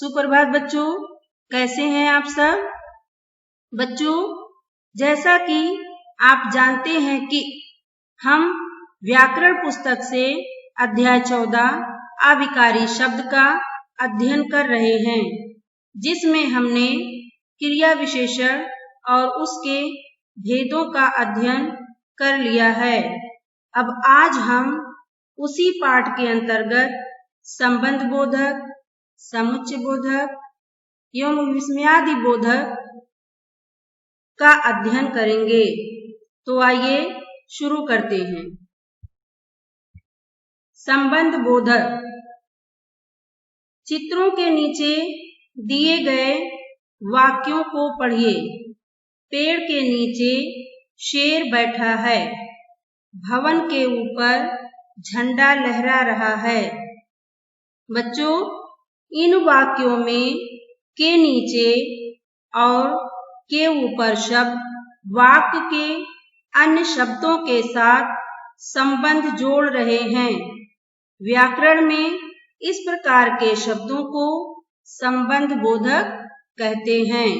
सुप्रभात बच्चों, कैसे हैं आप सब? बच्चों, जैसा कि आप जानते हैं कि हम व्याकरण पुस्तक से अध्याय 14 अविकारी शब्द का अध्ययन कर रहे हैं, जिसमें हमने क्रिया विशेषण और उसके भेदों का अध्ययन कर लिया है। अब आज हम उसी पाठ के अंतर्गत संबंध बोधक, समुच्चय बोधक एवं विस्मयादि बोधक का अध्ययन करेंगे। तो आइए शुरू करते हैं। संबंध बोधक। चित्रों के नीचे दिए गए वाक्यों को पढ़िए। पेड़ के नीचे शेर बैठा है। भवन के ऊपर झंडा लहरा रहा है। बच्चों, इन वाक्यों में के नीचे और के ऊपर शब्द वाक्य के अन्य शब्दों के साथ संबंध जोड़ रहे हैं। व्याकरण में इस प्रकार के शब्दों को संबंध बोधक कहते हैं।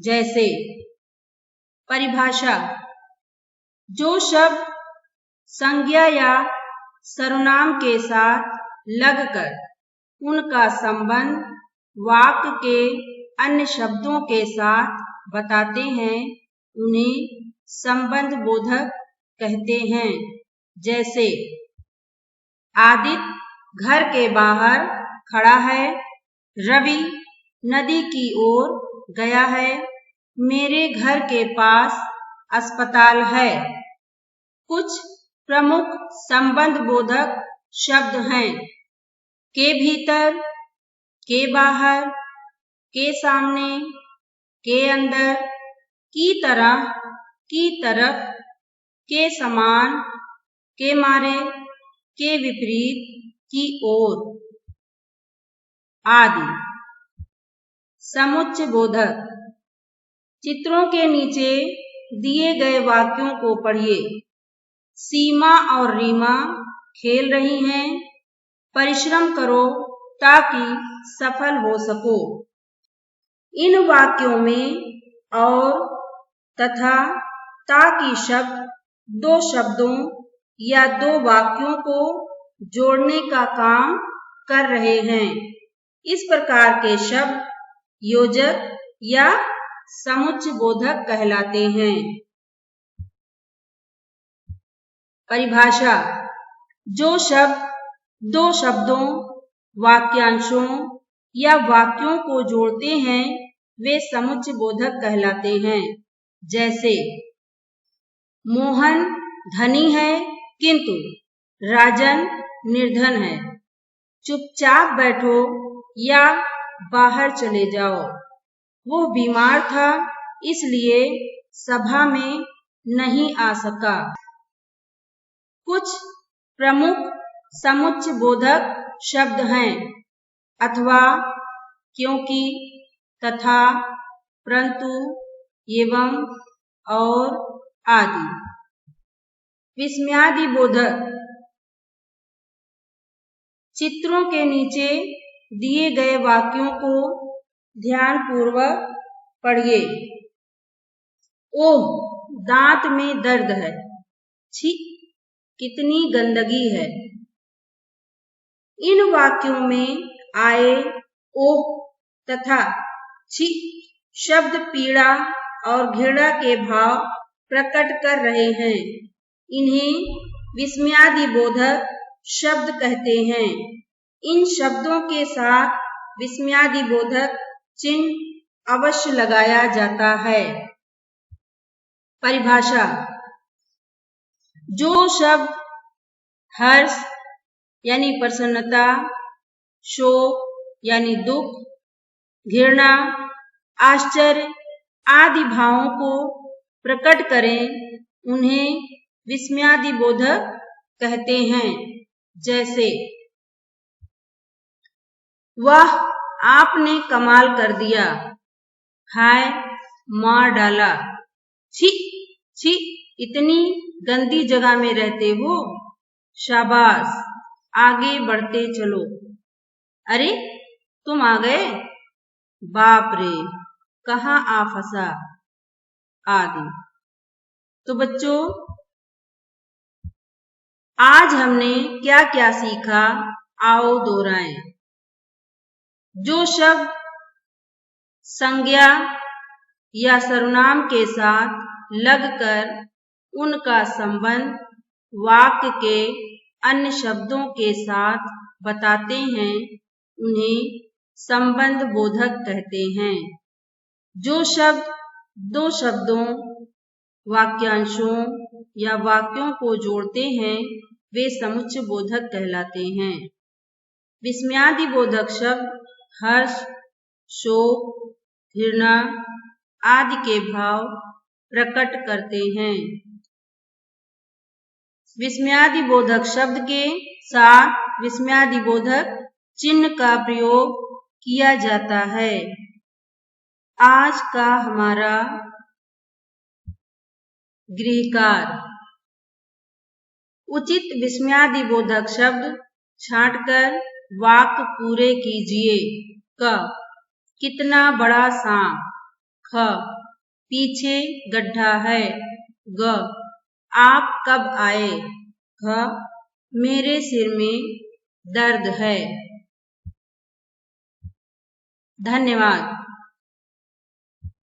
जैसे परिभाषा, जो शब्द संज्ञा या सर्वनाम के साथ लगकर उनका संबंध वाक्य के अन्य शब्दों के साथ बताते हैं, उन्हें संबंध बोधक कहते हैं। जैसे आदित्य घर के बाहर खड़ा है। रवि नदी की ओर गया है। मेरे घर के पास अस्पताल है। कुछ प्रमुख संबंध बोधक शब्द हैं। के भीतर, के बाहर, के सामने, के अंदर, की तरह, की तरफ, के समान, के मारे, के विपरीत, की ओर आदि। समुच्चय बोधक। चित्रों के नीचे दिए गए वाक्यों को पढ़िए। सीमा और रीमा खेल रही हैं। परिश्रम करो ताकि सफल हो सको। इन वाक्यों में और तथा ताकि शब्द दो शब्दों या दो वाक्यों को जोड़ने का काम कर रहे हैं। इस प्रकार के शब्द योजक या समुच्चय बोधक कहलाते हैं। परिभाषा, जो शब्द दो शब्दों, वाक्यांशों या वाक्यों को जोड़ते हैं, वे समुच्चय बोधक कहलाते हैं। जैसे मोहन धनी है किंतु राजन निर्धन है। चुपचाप बैठो या बाहर चले जाओ। वो बीमार था, इसलिए सभा में नहीं आ सका। कुछ प्रमुख समुच्चय बोधक शब्द हैं। अथवा, क्योंकि, तथा, परंतु, एवं, और आदि। विस्मयादि बोधक। चित्रों के नीचे दिए गए वाक्यों को ध्यानपूर्वक पढ़िए। ओह, दांत में दर्द है। छी, कितनी गंदगी है। इन वाक्यों में आए ओह तथा छी शब्द पीड़ा और घृणा के भाव प्रकट कर रहे हैं। इन्हें विस्मयादि बोधक शब्द कहते हैं। इन शब्दों के साथ विस्मयादि बोधक चिन्ह अवश्य लगाया जाता है। परिभाषा, जो शब्द हर्ष यानी प्रसन्नता, शोक यानी दुख, घृणा, आश्चर्य आदि भावों को प्रकट करें, उन्हें विस्मयादि बोधक कहते हैं। जैसे वाह, आपने कमाल कर दिया। हाय, मार डाला। छी छी, इतनी गंदी जगह में रहते हो। शाबाश, आगे बढ़ते चलो। अरे, तुम आ गए, बाप रे कहाँ आ फंसा, आदि। तो बच्चों आज हमने क्या क्या सीखा, आओ दोहराएं। जो शब्द संज्ञा या सर्वनाम के साथ लगकर उनका संबंध वाक्य के अन्य शब्दों के साथ बताते हैं उन्हें संबंध बोधक कहते हैं। जो शब्द दो शब्दों, वाक्यांशों या वाक्यों को जोड़ते हैं वे समुच्चय बोधक कहलाते हैं। विस्मयादि बोधक शब्द हर्ष, शोक, घृणा आदि के भाव प्रकट करते हैं। विस्मयादि बोधक शब्द के साथ विस्मयादि बोधक चिन्ह का प्रयोग किया जाता है। आज का हमारा गृहकार्य, उचित विस्मयादि बोधक शब्द छांटकर वाक्य पूरे कीजिए। क, कितना बड़ा सांप। ख, पीछे गड्ढा है। ग, आप कब आए। घ, मेरे सिर में दर्द है। धन्यवाद।